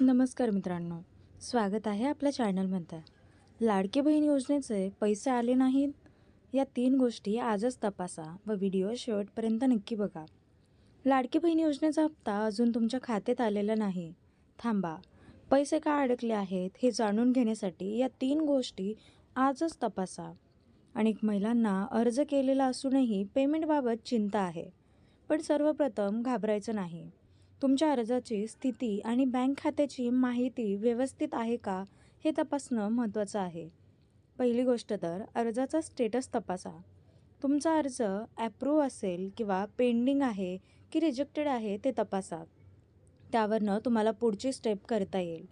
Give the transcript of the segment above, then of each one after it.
नमस्कार मित्रांनो, स्वागत आहे आपल्या चॅनलमध्ये. लाडकी बहीण योजनेचे पैसे आले नाहीत, या 3 गोष्टी आजच तपासा व व्हिडिओ शेवटपर्यंत नक्की बघा. लाडकी बहीण योजनेचा हप्ता अजून तुमच्या खात्यात आलेला नाही. थांबा, पैसे का अडकले आहेत हे जाणून घेण्यासाठी या 3 गोष्टी आजच तपासा. अनेक महिलांना अर्ज केलेला असूनही पेमेंटबाबत चिंता आहे. पण सर्वप्रथम घाबरायचं नाही. तुमच्या अर्जाची स्थिती आणि बँक खात्याची माहिती व्यवस्थित आहे का हे तपासणं महत्त्वाचं आहे. पहिली गोष्ट तर अर्जाचा स्टेटस तपासा. तुमचा अर्ज ॲप्रूव्ह असेल किंवा पेंडिंग आहे की रिजेक्टेड आहे ते तपासा. त्यावरनं तुम्हाला पुढची स्टेप करता येईल.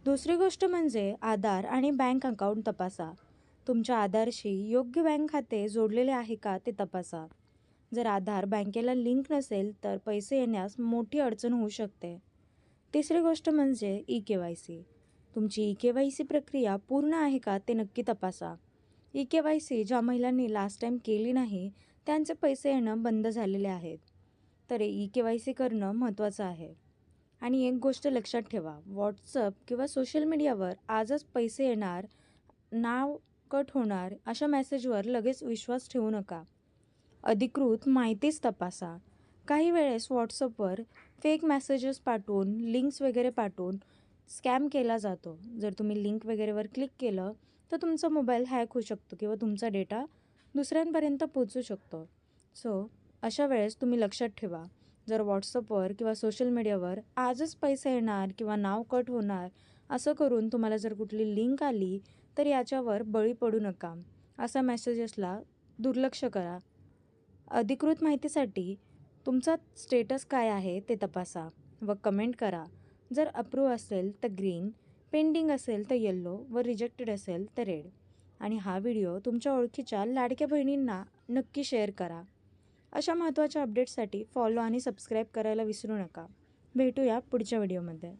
दुसरी गोष्ट म्हणजे आधार आणि बँक अकाउंट तपासा. तुमच्या आधारशी योग्य बँक खाते जोडलेले आहे का ते तपासा. जर आधार बँकेला लिंक नसेल तर पैसे येण्यास मोठी अडचण होऊ शकते. तिसरी गोष्ट म्हणजे ई-के-वाय-सी. तुमची ई-के-वाय-सी प्रक्रिया पूर्ण आहे का ते नक्की तपासा. ई-के-वाय-सी ज्या महिलांनी लास्ट टाईम केली नाही त्यांचे पैसे येणं बंद झालेले आहेत. तर ई-के-वाय-सी करणं महत्त्वाचं आहे. आणि एक गोष्ट लक्षात ठेवा, व्हॉट्सअप किंवा सोशल मीडियावर आजच पैसे येणार, नाव कट होणार अशा मेसेजवर लगेच विश्वास ठेवू नका. अधिकृत माहितीच तपासा. काही वेळेस व्हॉट्सअपवर फेक मेसेजेस पाठवून, लिंक्स वगैरे पाठवून स्कॅम केला जातो. जर तुम्ही लिंक वगैरेवर क्लिक केलं तर तुमचा मोबाईल हॅक होऊ शकतो किंवा तुमचा डेटा दुसऱ्यांपर्यंत पोहोचू शकतो. अशा वेळेस तुम्ही लक्षात ठेवा, जर व्हॉट्सअपवर किंवा सोशल मीडियावर आजच पैसे येणार किंवा नाव कट होणार असं करून तुम्हाला जर कुठली लिंक आली तर याच्यावर बळी पडू नका. अशा मेसेजेसला दुर्लक्ष करा. अधिकृत माहितीसाठी तुमचा स्टेटस काय आहे ते तपासा व कमेंट करा. जर अप्रूव्ह असेल तर ग्रीन, पेंडिंग असेल तर येल्लो व रिजेक्टेड असेल तर रेड. आणि हा व्हिडिओ तुमच्या ओळखीच्या लाडक्या बहिणींना नक्की शेअर करा. अशा महत्त्वाच्या अपडेट्ससाठी फॉलो आणि सबस्क्राईब करायला विसरू नका. भेटूया पुढच्या व्हिडिओमध्ये.